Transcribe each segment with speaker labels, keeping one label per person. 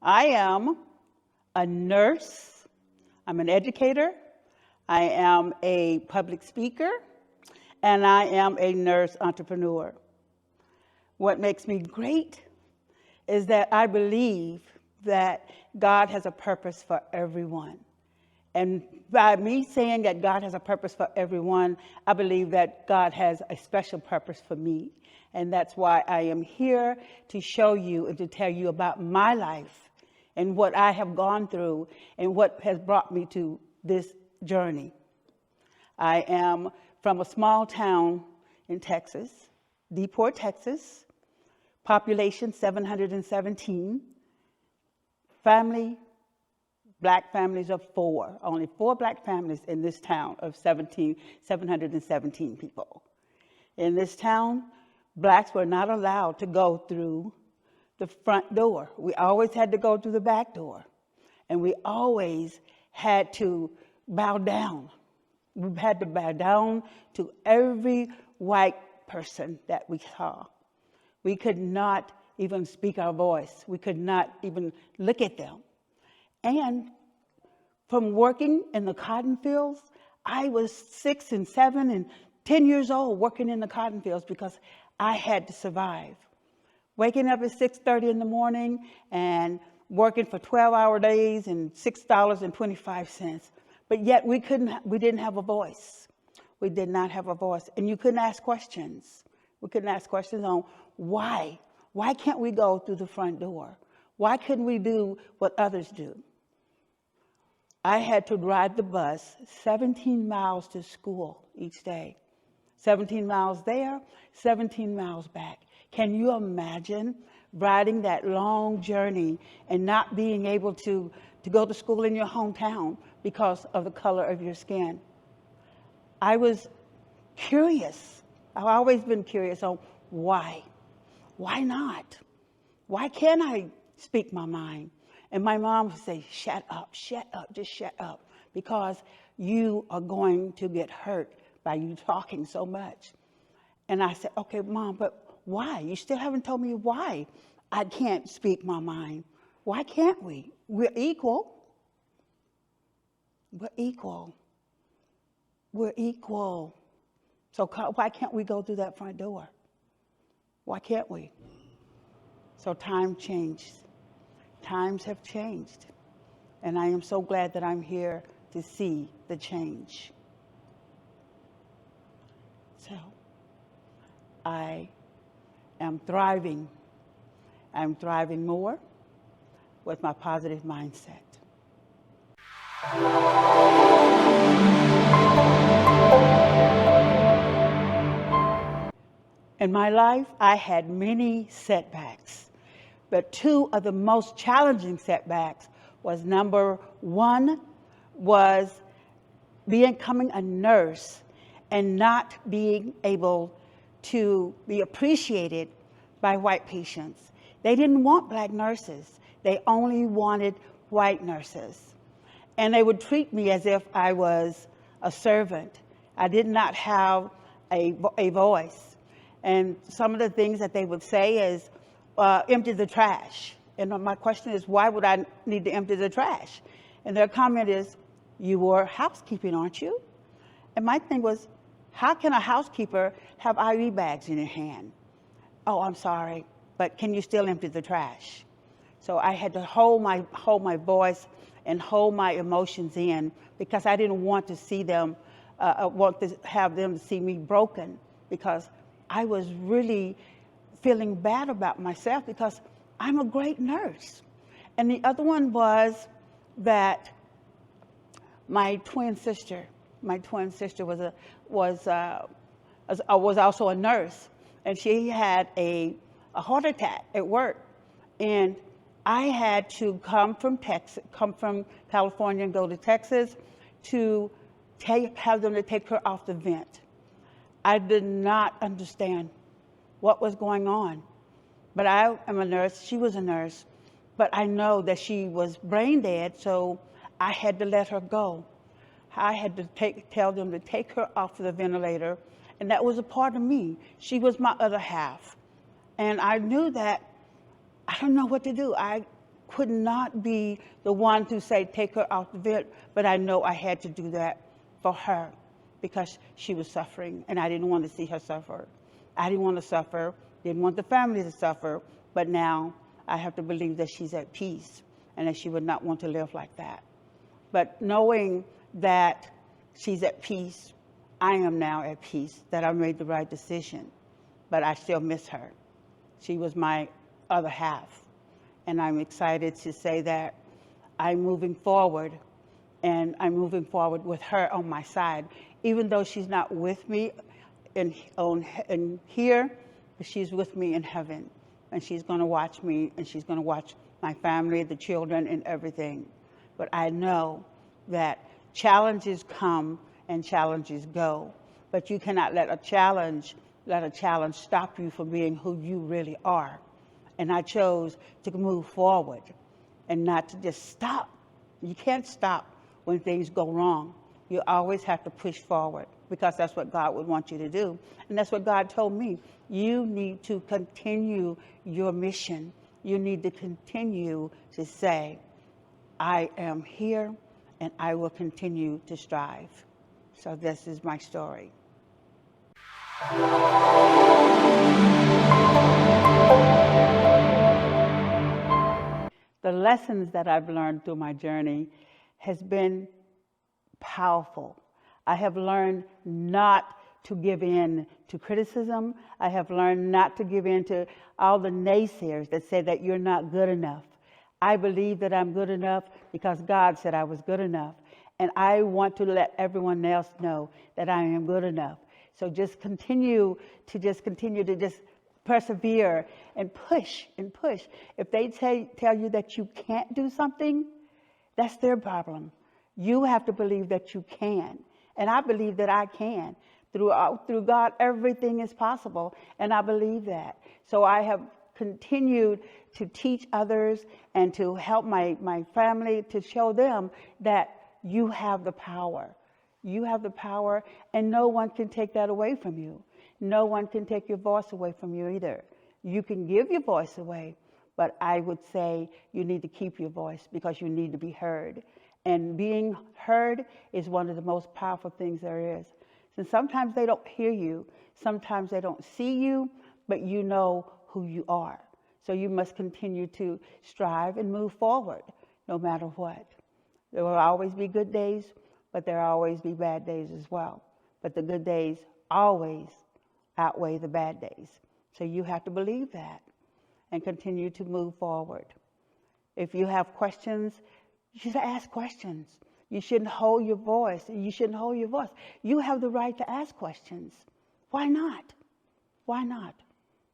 Speaker 1: I am a nurse, I'm an educator, I am a public speaker, and I am a nurse entrepreneur. What makes me great is that I believe that God has a purpose for everyone. And by me saying that God has a purpose for everyone, I believe that God has a special purpose for me. And that's why I am here to show you and to tell you about my life and what I have gone through and what has brought me to this journey. I am from a small town in Texas, DePort, Texas, population 717, family, black families of 4, only 4 black families in this town of 717 people. In this town, blacks were not allowed to go through the front door. We always had to go through the back door. And we always had to bow down. We had to bow down to every white person that we saw. We could not even speak our voice. We could not even look at them. And from working in the cotton fields, I was 6 and 7 and 10 years old working in the cotton fields because I had to survive. Waking up at 6:30 in the morning and working for 12-hour days and $6.25. But yet we didn't have a voice. We did not have a voice. And you couldn't ask questions. We couldn't ask questions on why. Why can't we go through the front door? Why couldn't we do what others do? I had to ride the bus 17 miles to school each day. 17 miles there, 17 miles back. Can you imagine riding that long journey and not being able to go to school in your hometown because of the color of your skin? I was curious. I've always been curious on why. Why not? Why can't I speak my mind? And my mom would say, shut up, just shut up, because you are going to get hurt by you talking so much. And I said, okay, Mom, but why? You still haven't told me why I can't speak my mind. Why can't we? We're equal. We're equal. We're equal. So why can't we go through that front door? Why can't we? So time changed. Times have changed. And I am so glad that I'm here to see the change. So I am thriving. I'm thriving more with my positive mindset. In my life, I had many setbacks, but 2 of the most challenging setbacks was, number 1 was becoming a nurse and not being able to be appreciated by white patients. They didn't want black nurses. They only wanted white nurses. And they would treat me as if I was a servant. I did not have a voice. And some of the things that they would say is, empty the trash. And my question is, why would I need to empty the trash? And their comment is, you were housekeeping, aren't you? And my thing was, how can a housekeeper have IV bags in her hand? Oh, I'm sorry, but can you still empty the trash? So I had to hold my voice and hold my emotions in, because I didn't want to see them, want to have them see me broken, because I was really feeling bad about myself because I'm a great nurse. And the other one was that my twin sister was also a nurse, and she had a heart attack at work, and I had to come from California and go to Texas to have them to take her off the vent. I did not understand what was going on, but I am a nurse. She was a nurse, but I know that she was brain dead, so I had to let her go. I had to tell them to take her off the ventilator, and that was a part of me. She was my other half, and I knew that I don't know what to do. I could not be the one to say, take her out the vent, but I know I had to do that for her because she was suffering, and I didn't want to see her suffer. I didn't want to suffer, didn't want the family to suffer, but now I have to believe that she's at peace and that she would not want to live like that. But knowing that she's at peace, I am now at peace, that I made the right decision, but I still miss her. She was my other half. And I'm excited to say that I'm moving forward, and I'm moving forward with her on my side. Even though she's not with me in here, but she's with me in heaven. And she's going to watch me, and she's going to watch my family, the children, and everything. But I know that challenges come and challenges go. But you cannot let a challenge stop you from being who you really are. And I chose to move forward and not to just stop. You can't stop when things go wrong. You always have to push forward, because that's what God would want you to do. And that's what God told me. You need to continue your mission. You need to continue to say, I am here and I will continue to strive. So this is my story. The lessons that I've learned through my journey has been powerful. I have learned not to give in to criticism. I have learned not to give in to all the naysayers that say that you're not good enough. I believe that I'm good enough because God said I was good enough. And I want to let everyone else know that I am good enough. So just continue to persevere and push and push. If they tell you that you can't do something, that's their problem. You have to believe that you can. And I believe that I can. Through God, everything is possible. And I believe that. So I have continued to teach others and to help my family, to show them that you have the power. You have the power, and no one can take that away from you. No one can take your voice away from you either. You can give your voice away, but I would say you need to keep your voice because you need to be heard. And being heard is one of the most powerful things there is. And sometimes they don't hear you. Sometimes they don't see you, but you know who you are. So you must continue to strive and move forward no matter what. There will always be good days, but there will always be bad days as well. But the good days always outweigh the bad days. So you have to believe that and continue to move forward. If you have questions, you should ask questions. You shouldn't hold your voice. You shouldn't hold your voice. You have the right to ask questions. Why not? Why not?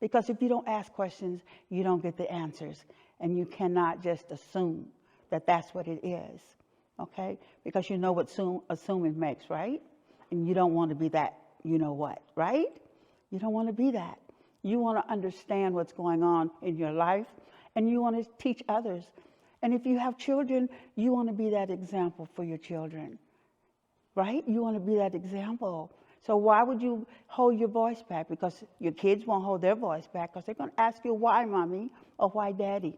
Speaker 1: Because if you don't ask questions, you don't get the answers. And you cannot just assume that that's what it is. Okay? Because you know what assuming makes, right? And you don't want to be that, you know what, right? You don't want to be that. You want to understand what's going on in your life, and you want to teach others. And if you have children, you want to be that example for your children, right? You want to be that example. So why would you hold your voice back? Because your kids won't hold their voice back because they're going to ask you, why, mommy, or why, daddy?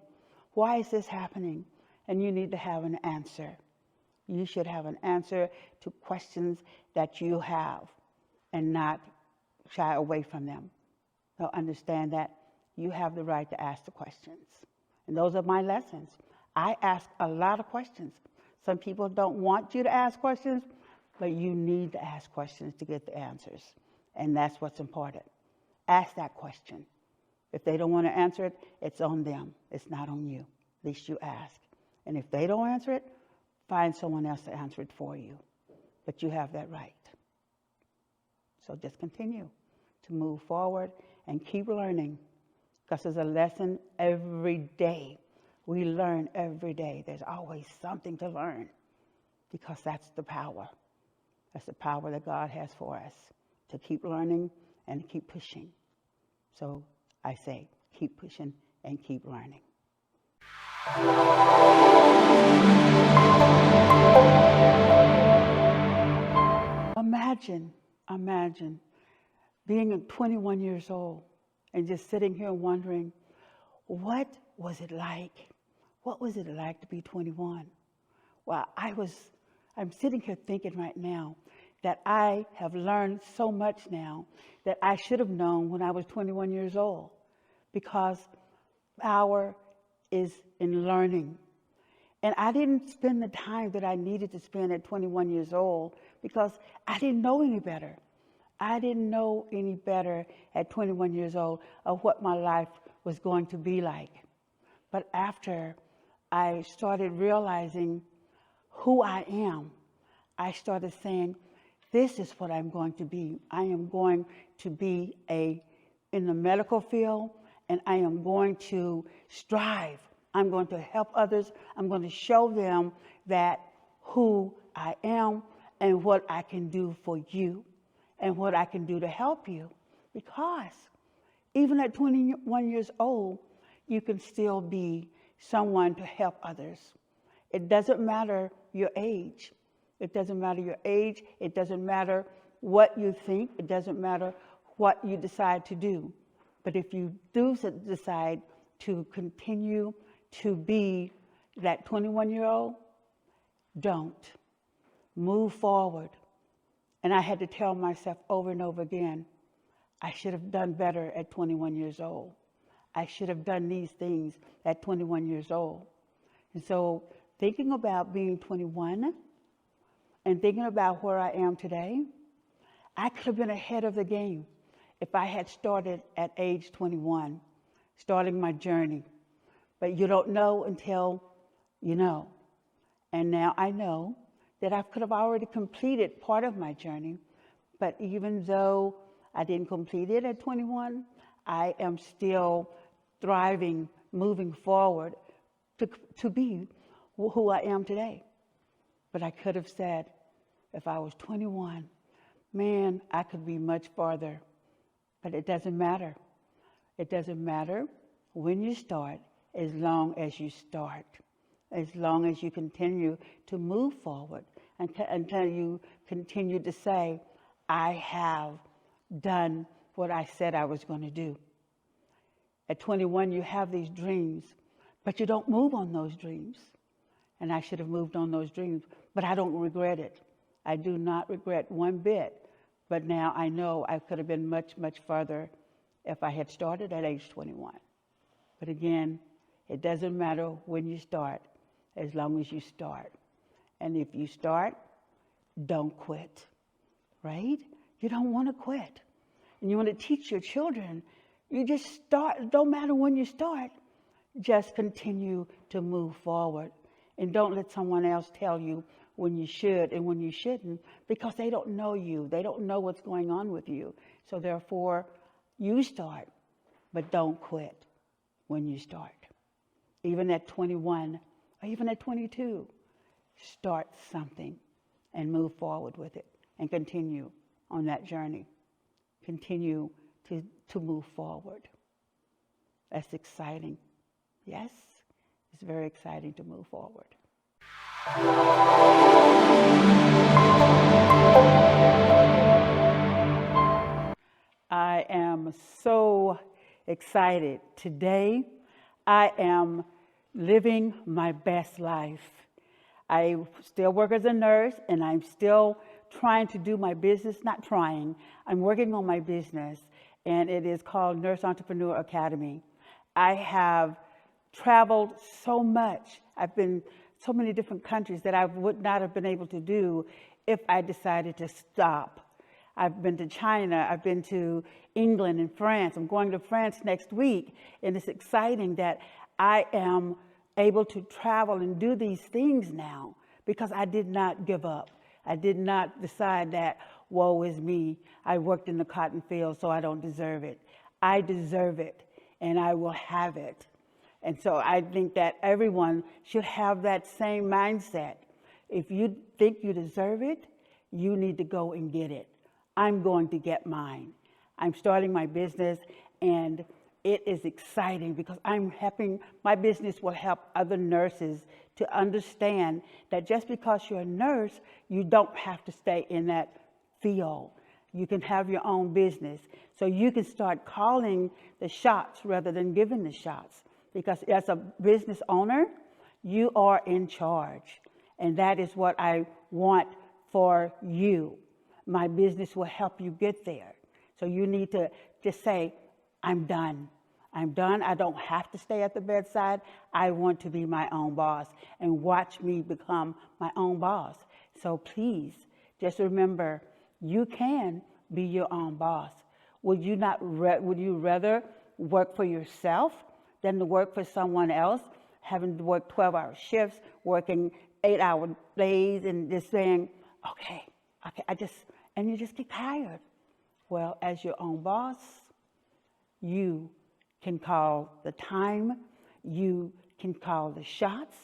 Speaker 1: Why is this happening? And you need to have an answer. You should have an answer to questions that you have and not shy away from them. So understand that you have the right to ask the questions. And those are my lessons. I ask a lot of questions. Some people don't want you to ask questions, but you need to ask questions to get the answers. And that's what's important. Ask that question. If they don't want to answer it, it's on them. It's not on you. At least you ask. And if they don't answer it, find someone else to answer it for you. But you have that right. So just continue to move forward and keep learning, because there's a lesson every day. We learn every day. There's always something to learn, because that's the power. That's the power that God has for us, to keep learning and keep pushing. So I say, keep pushing and keep learning. Imagine being 21 years old and just sitting here wondering, what was it like? what was it like to be 21? Well, I'm sitting here thinking right now that I have learned so much now that I should have known when I was 21 years old, because power is in learning. And I didn't spend the time that I needed to spend at 21 years old because I didn't know any better. I didn't know any better at 21 years old of what my life was going to be like. But after I started realizing who I am, I started saying, this is what I'm going to be. I am going to be in the medical field, and I am going to strive. I'm going to help others. I'm going to show them that who I am and what I can do for you and what I can do to help you. Because even at 21 years old, you can still be someone to help others. It doesn't matter your age. It doesn't matter your age. It doesn't matter what you think. It doesn't matter what you decide to do. But if you do decide to continue to be that 21-year-old, don't. Move forward. And I had to tell myself over and over again, I should have done better at 21 years old. I should have done these things at 21 years old. And so thinking about being 21 and thinking about where I am today, I could have been ahead of the game if I had started at age 21, starting my journey. But you don't know until you know. And now I know that I could have already completed part of my journey. But even though I didn't complete it at 21, I am still thriving, moving forward to be who I am today. But I could have said, if I was 21, man, I could be much farther. But it doesn't matter. It doesn't matter when you start, as long as you start, as long as you continue to move forward until you continue to say, I have done what I said I was going to do. At 21, you have these dreams, but you don't move on those dreams. And I should have moved on those dreams, but I don't regret it. I do not regret one bit. But now I know I could have been much, much further if I had started at age 21. But again, it doesn't matter when you start, as long as you start. And if you start, don't quit, right? You don't want to quit. And you want to teach your children, you just start. It don't matter when you start. Just continue to move forward. And don't let someone else tell you when you should and when you shouldn't, because they don't know you. They don't know what's going on with you. So therefore, you start, but don't quit when you start. Even at 21, or even at 22, start something and move forward with it and continue on that journey. Continue to move forward. That's exciting. Yes, it's very exciting to move forward. I am so excited. Today, I am living my best life. I still work as a nurse, and I'm still trying to do my business. Not trying, I'm working on my business, and it is called Nurse Entrepreneur Academy. I have traveled so much. I've been so many different countries that I would not have been able to do if I decided to stop. I've been to China, I've been to England and France. I'm going to France next week, and it's exciting that I am able to travel and do these things now because I did not give up. I did not decide that, woe is me, I worked in the cotton field, so I don't deserve it. I deserve it, and I will have it. And so I think that everyone should have that same mindset. If you think you deserve it, you need to go and get it. I'm going to get mine. I'm starting my business, and it is exciting because I'm helping, my business will help other nurses to understand that just because you're a nurse, you don't have to stay in that field. You can have your own business. So you can start calling the shots rather than giving the shots. Because as a business owner, You are in charge. And that is what I want for you. My business will help you get there. So you need to just say, I'm done. I'm done. I don't have to stay at the bedside. I want to be my own boss, and watch me become my own boss. So please, just remember, you can be your own boss. Would you rather work for yourself than to work for someone else, having to work 12-hour shifts, working 8-hour days, and just saying, okay, and you just get tired? Well, as your own boss, you can call the time, you can call the shots,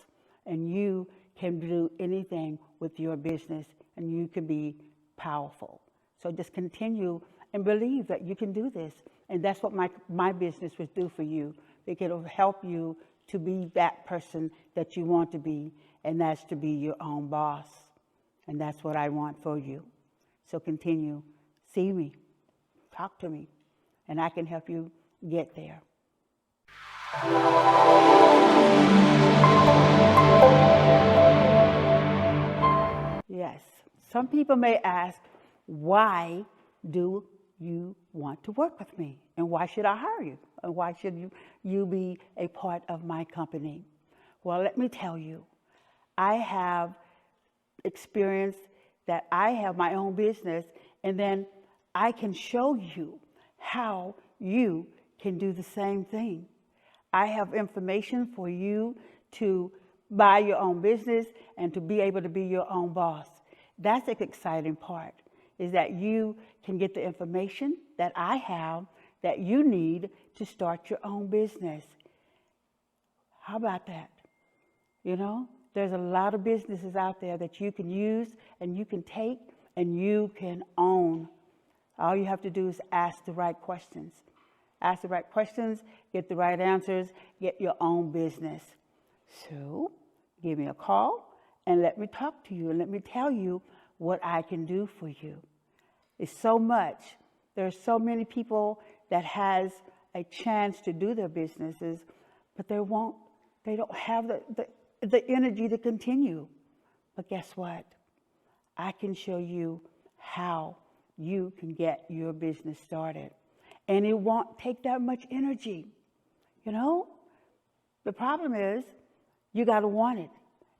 Speaker 1: and you can do anything with your business, and you can be powerful. So just continue and believe that you can do this. And that's what my business would do for you. It'll help you to be that person that you want to be, and that's to be your own boss. And that's what I want for you. So continue, see me, talk to me, and I can help you get there. Yes, some people may ask, why do you want to work with me? And why should I hire you? And why should you be a part of my company? Well, let me tell you, I have experienced that I have my own business, and then I can show you how you can do the same thing. I have information for you to buy your own business and to be able to be your own boss. That's the exciting part, is that you can get the information that I have that you need to start your own business. How about that? You know, there's a lot of businesses out there that you can use and you can take and you can own. All you have to do is ask the right questions. Ask the right questions, get the right answers, get your own business. So give me a call and let me talk to you and let me tell you what I can do for you. It's so much. There's so many people that has a chance to do their businesses, but they don't have the energy to continue. But guess what? I can show you how you can get your business started. And it won't take that much energy. You know, the problem is you got to want it.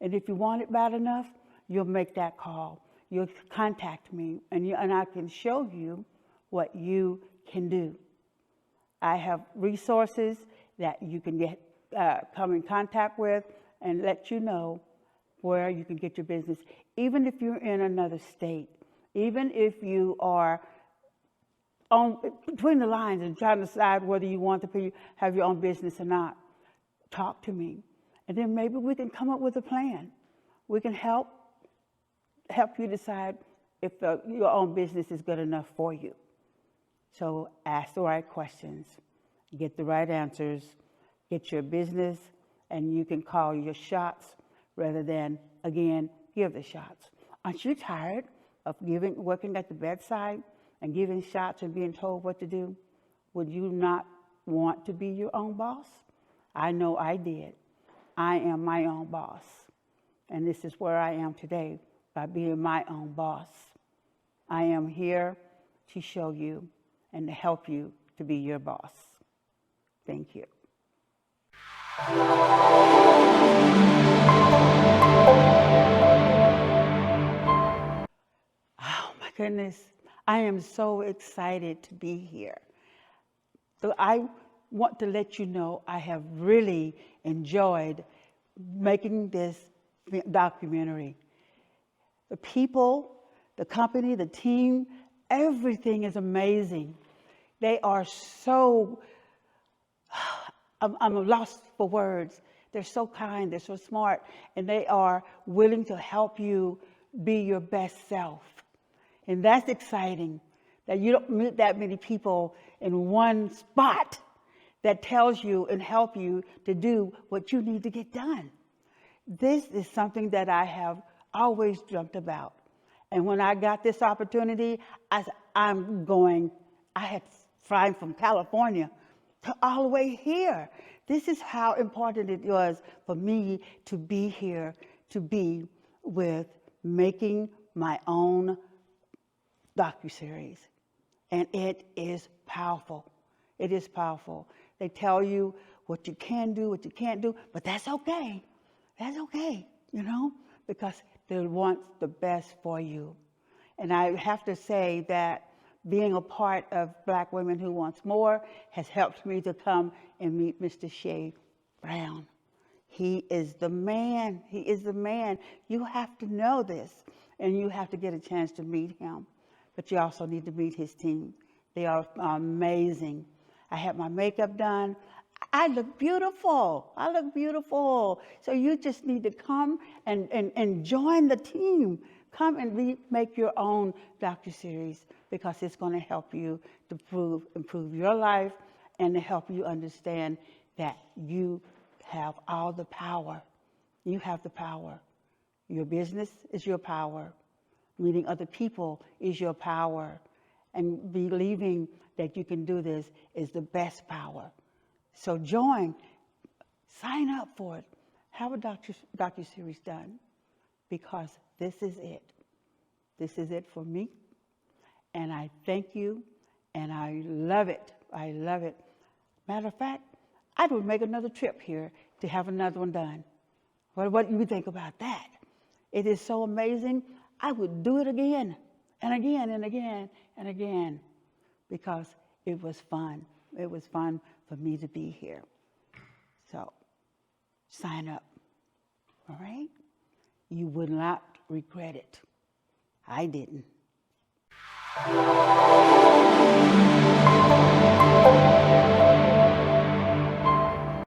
Speaker 1: And if you want it bad enough, you'll make that call. You'll contact me, and I can show you what you can do. I have resources that you can get come in contact with and let you know where you can get your business. Even if you're in another state, even if you are on between the lines and trying to decide whether you want to have your own business or not, talk to me. And then maybe we can come up with a plan. We can help you decide if your own business is good enough for you. So ask the right questions, get the right answers, get your business, and you can call your shots rather than, again, give the shots. Aren't you tired of working at the bedside and giving shots and being told what to do? Would you not want to be your own boss? I know I did. I am my own boss. And this is where I am today, by being my own boss. I am here to show you and to help you to be your boss. Thank you. Oh my goodness. I am so excited to be here. So I want to let you know I have really enjoyed making this documentary. The people, the company, the team, everything is amazing. They are so, I'm lost for words. They're so kind, they're so smart, and they are willing to help you be your best self. And that's exciting, that you don't meet that many people in one spot that tells you and help you to do what you need to get done. This is something that I have always dreamt about. And when I got this opportunity, I had flown from California to all the way here. This is how important it was for me to be here, to be with making my own DocuSeries. And it is powerful. It is powerful. They tell you what you can do, what you can't do, but that's okay. That's okay, because they want the best for you. And I have to say that being a part of Black Women Who Wants More has helped me to come and meet Mr. Shea Brown. He is the man. He is the man. You have to know this, and you have to get a chance to meet him. But you also need to meet his team. They are amazing. I had my makeup done. I look beautiful. I look beautiful. So you just need to come and join the team. Come and make your own DocuSeries, because it's going to help you to improve your life and to help you understand that you have all the power. You have the power. Your business is your power. Meeting other people is your power. And believing that you can do this is the best power. So join, sign up for it. Have a DocuSeries done, because this is it. This is it for me. And I thank you, and I love it. I love it. Matter of fact, I would make another trip here to have another one done. What do you think about that? It is so amazing. I would do it again and again and again and again, because it was fun. It was fun for me to be here. So sign up, all right? You would not regret it. I didn't.